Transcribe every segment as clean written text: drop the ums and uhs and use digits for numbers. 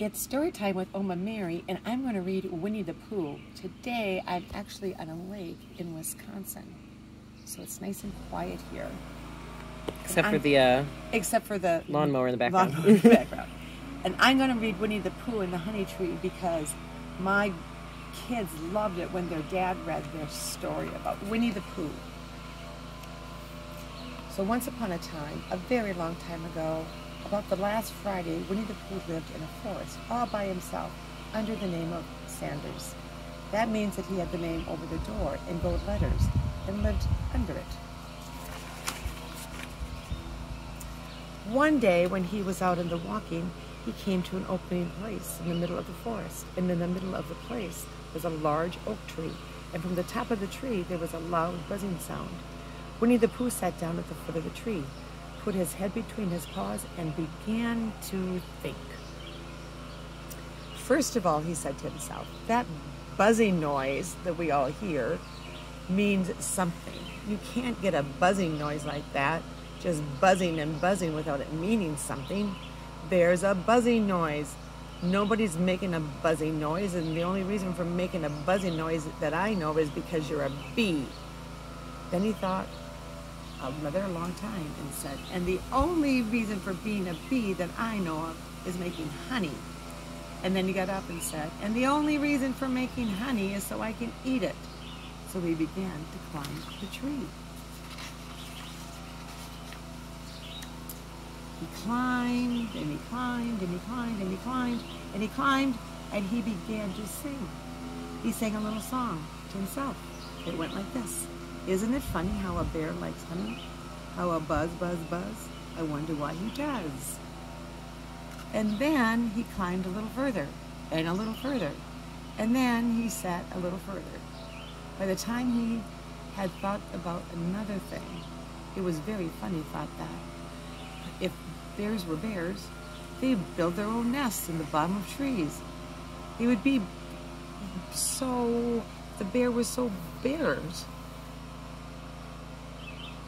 It's story time with Oma Mary, and I'm going to read Winnie the Pooh. Today, I'm actually on a lake in Wisconsin, so it's nice and quiet here. Except for the lawnmower in the background. And I'm going to read Winnie the Pooh and the Honey Tree because my kids loved it when their dad read their story about Winnie the Pooh. So once upon a time, a very long time ago, about the last Friday, Winnie the Pooh lived in a forest all by himself under the name of Sanders. That means that he had the name over the door in gold letters and lived under it. One day when he was out in the walking, he came to an opening place in the middle of the forest. And in the middle of the place was a large oak tree. And from the top of the tree, there was a loud buzzing sound. Winnie the Pooh sat down at the foot of the tree, put his head between his paws, and began to think. First of all, he said to himself, that buzzing noise that we all hear means something. You can't get a buzzing noise like that, just buzzing and buzzing without it meaning something. There's a buzzing noise. Nobody's making a buzzing noise, and the only reason for making a buzzing noise that I know is because you're a bee. Then he thought another long time and said, and the only reason for being a bee that I know of is making honey. And then he got up and said, and the only reason for making honey is so I can eat it. So he began to climb the tree. He climbed, and he climbed, and he climbed, and he climbed, and he climbed, and he began to sing. He sang a little song to himself. It went like this. Isn't it funny how a bear likes honey? How a buzz, buzz, buzz? I wonder why he does. And then he climbed a little further, and a little further, and then he sat a little further. By the time he had thought about another thing, it was very funny, thought that. If bears were bears, they'd build their own nests in the bottom of trees. They would be so, the bear was so bears.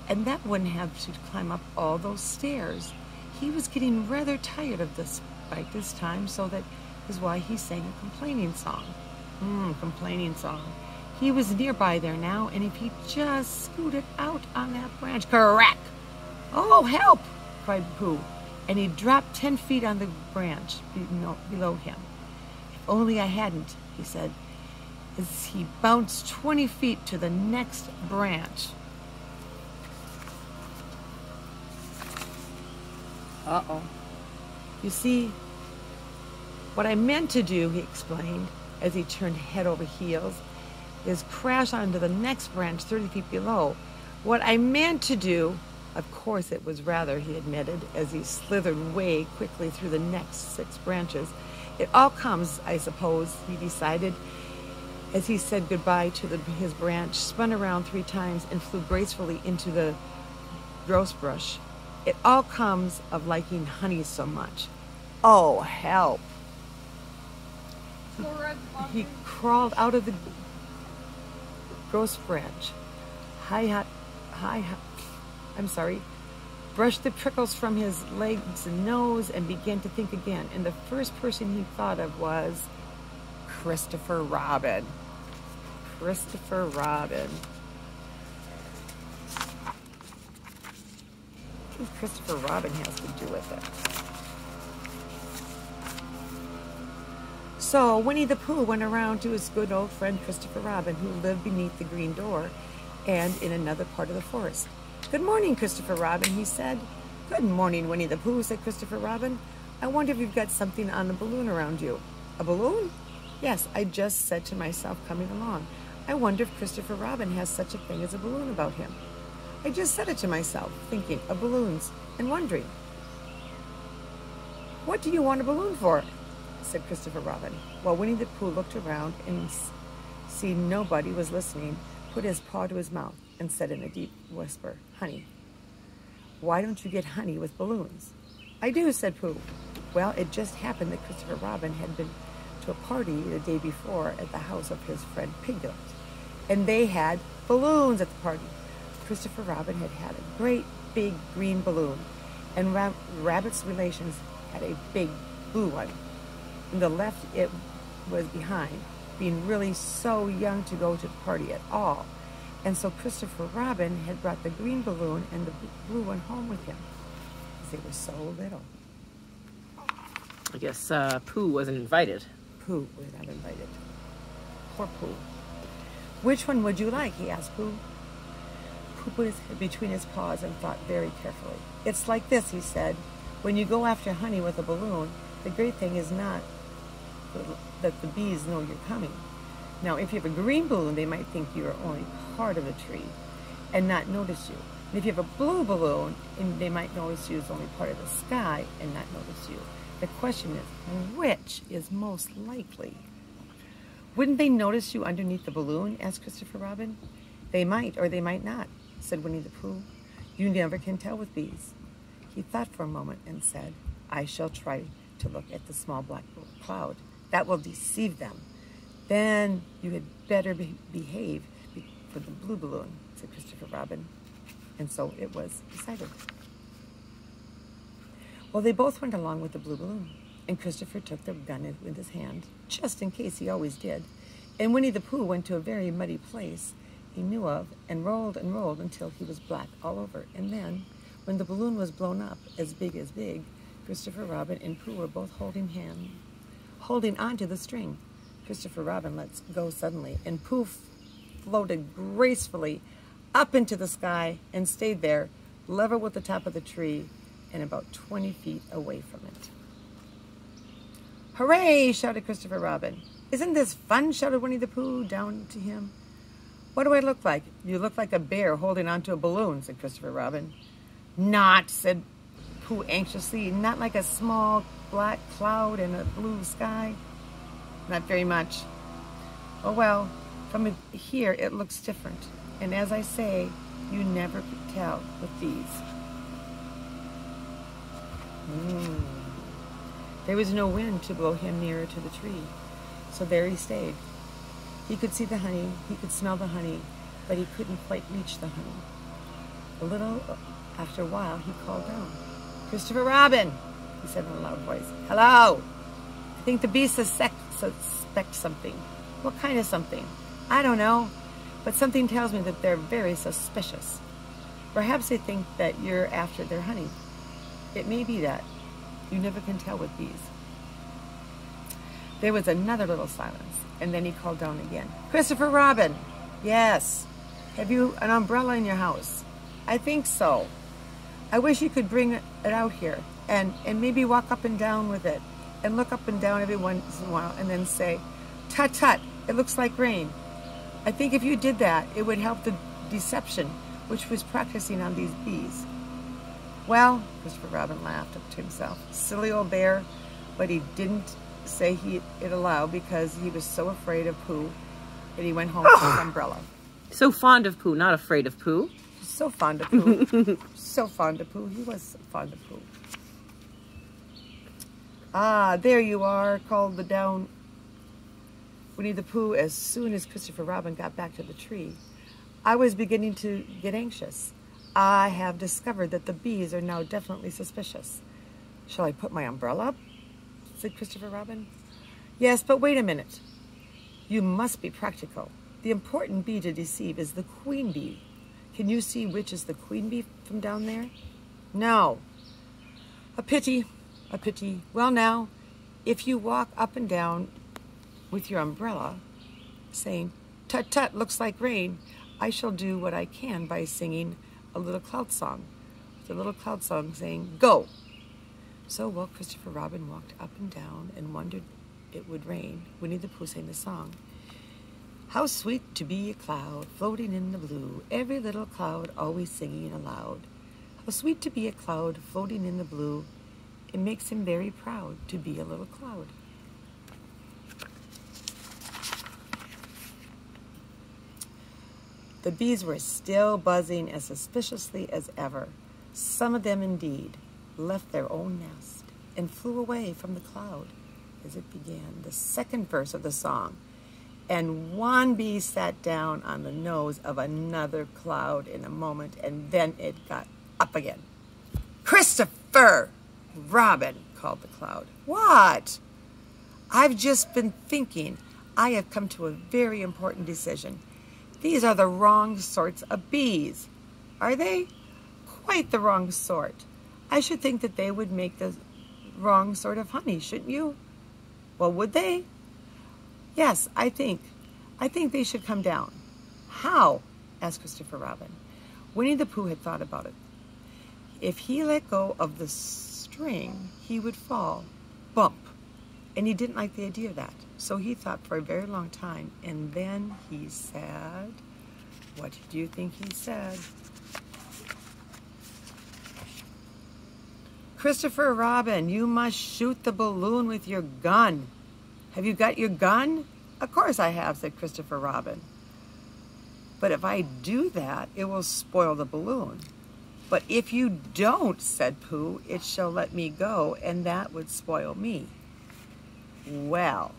And that wouldn't have to climb up all those stairs. He was getting rather tired of this by this time, so that is why he sang a complaining song. Complaining song. He was nearby there now, and if he just scooted out on that branch, crack! Oh, help! Cried Pooh, and he dropped 10 feet on the branch below him. If only I hadn't, he said, as he bounced 20 feet to the next branch. Uh-oh. You see, what I meant to do, he explained, as he turned head over heels, is crash onto the next branch 30 feet below. What I meant to do, of course it was rather, he admitted, as he slithered way quickly through the next 6 branches. It all comes, I suppose, he decided, as he said goodbye to his branch, spun around 3 times, and flew gracefully into the rose bush. It all comes of liking honey so much. Oh, help. He crawled out of the gross branch. Brushed the prickles from his legs and nose and began to think again. And the first person he thought of was Christopher Robin. Christopher Robin. What Christopher Robin has to do with it? So Winnie the Pooh went around to his good old friend Christopher Robin, who lived beneath the green door and in another part of the forest. Good morning, Christopher Robin, he said. Good morning, Winnie the Pooh, said Christopher Robin. I wonder if you've got something on the balloon around you. A balloon? Yes, I just said to myself coming along. I wonder if Christopher Robin has such a thing as a balloon about him. I just said it to myself, thinking of balloons and wondering. What do you want a balloon for? Said Christopher Robin. While Winnie the Pooh looked around and seeing nobody was listening, put his paw to his mouth and said in a deep whisper, honey. Why don't you get honey with balloons? I do, said Pooh. Well, it just happened that Christopher Robin had been to a party the day before at the house of his friend Piglet, and they had balloons at the party. Christopher Robin had a great big green balloon, and Rabbit's relations had a big blue one. and the left it was behind, being really so young to go to the party at all. And so Christopher Robin had brought the green balloon and the blue one home with him, because they were so little. I guess Pooh wasn't invited. Pooh was not invited. Poor Pooh. Which one would you like? He asked Pooh. Pooh put his head between his paws and thought very carefully. It's like this, he said. When you go after honey with a balloon, the great thing is not that the bees know you're coming. Now, if you have a green balloon, they might think you are only part of the tree and not notice you. And if you have a blue balloon, and they might notice you as only part of the sky and not notice you. The question is, which is most likely? Wouldn't they notice you underneath the balloon? Asked Christopher Robin. They might, or they might not, said Winnie the Pooh. You never can tell with bees. He thought for a moment and said, I shall try to look at the small black cloud. That will deceive them. Then you had better behave for the blue balloon, said Christopher Robin. And so it was decided. Well, they both went along with the blue balloon, and Christopher took the gun in his hand, just in case he always did. And Winnie the Pooh went to a very muddy place he knew of and rolled until he was black all over. And then, when the balloon was blown up as big, Christopher Robin and Pooh were both holding on to the string. Christopher Robin let go suddenly, and Pooh floated gracefully up into the sky and stayed there, level with the top of the tree and about 20 feet away from it. Hooray! Shouted Christopher Robin. Isn't this fun? Shouted Winnie the Pooh down to him. What do I look like? You look like a bear holding onto a balloon, said Christopher Robin. Not, said Pooh anxiously, not like a small black cloud in a blue sky. Not very much. Oh well, from here it looks different. And as I say, you never could tell with these. There was no wind to blow him nearer to the tree, so there he stayed. He could see the honey, he could smell the honey, but he couldn't quite reach the honey. A little after a while, he called down. Christopher Robin, he said in a loud voice. Hello! I think the bees suspect something. What kind of something? I don't know, but something tells me that they're very suspicious. Perhaps they think that you're after their honey. It may be that. You never can tell with bees. There was another little silence, and then he called down again. Christopher Robin! Yes. Have you an umbrella in your house? I think so. I wish you could bring it out here and maybe walk up and down with it and look up and down every once in a while and then say, tut tut, it looks like rain. I think if you did that, it would help the deception which was practicing on these bees. Well, Christopher Robin laughed up to himself. Silly old bear, but he didn't say it aloud because he was so afraid of Pooh that he went home with his umbrella. So fond of Pooh, not afraid of Pooh. So fond of Pooh. So fond of Pooh. He was so fond of Pooh. Ah, there you are, called the down Winnie the Pooh as soon as Christopher Robin got back to the tree. I was beginning to get anxious. I have discovered that the bees are now definitely suspicious. Shall I put my umbrella up? Said Christopher Robin. Yes, but wait a minute. You must be practical. The important bee to deceive is the queen bee. Can you see which is the queen bee from down there? No. A pity. A pity. Well now, if you walk up and down with your umbrella, saying, tut tut, looks like rain, I shall do what I can by singing a little cloud song. The little cloud song saying, go. So while Christopher Robin walked up and down and wondered it would rain, Winnie the Pooh sang the song. How sweet to be a cloud floating in the blue, every little cloud always singing aloud. How sweet to be a cloud floating in the blue, it makes him very proud to be a little cloud. The bees were still buzzing as suspiciously as ever. Some of them, indeed, left their own nest and flew away from the cloud as it began the second verse of the song. And one bee sat down on the nose of another cloud in a moment, and then it got up again. Christopher Robin, called the cloud. What? I've just been thinking. I have come to a very important decision. These are the wrong sorts of bees. Are they? Quite the wrong sort. I should think that they would make the wrong sort of honey, shouldn't you? Well, would they? Yes, I think they should come down. How? Asked Christopher Robin. Winnie the Pooh had thought about it. If he let go of the string, he would fall. Bump. And he didn't like the idea of that. So he thought for a very long time. And then he said, what do you think he said? Christopher Robin, you must shoot the balloon with your gun. Have you got your gun? Of course I have, said Christopher Robin. But if I do that, it will spoil the balloon. But if you don't, said Pooh, it shall let me go, and that would spoil me. Well,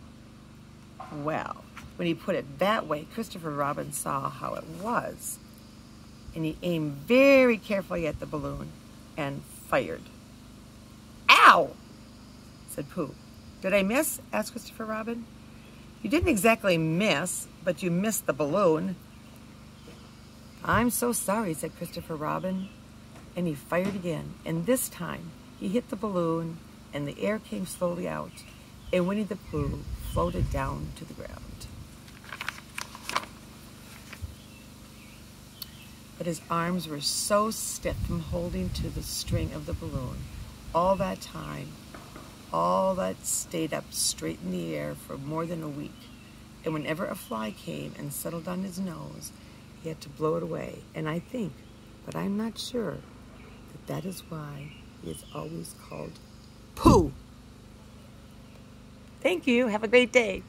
when he put it that way, Christopher Robin saw how it was. And he aimed very carefully at the balloon and fired. Ow! Said Pooh. Did I miss? Asked Christopher Robin. You didn't exactly miss, but you missed the balloon. I'm so sorry, said Christopher Robin. And he fired again. And this time, he hit the balloon, and the air came slowly out, and Winnie the Pooh floated down to the ground. But his arms were so stiff from holding to the string of the balloon all that time, all that stayed up straight in the air for more than a week. And whenever a fly came and settled on his nose, he had to blow it away. And I think, but I'm not sure, that is why he is always called Pooh. Thank you. Have a great day.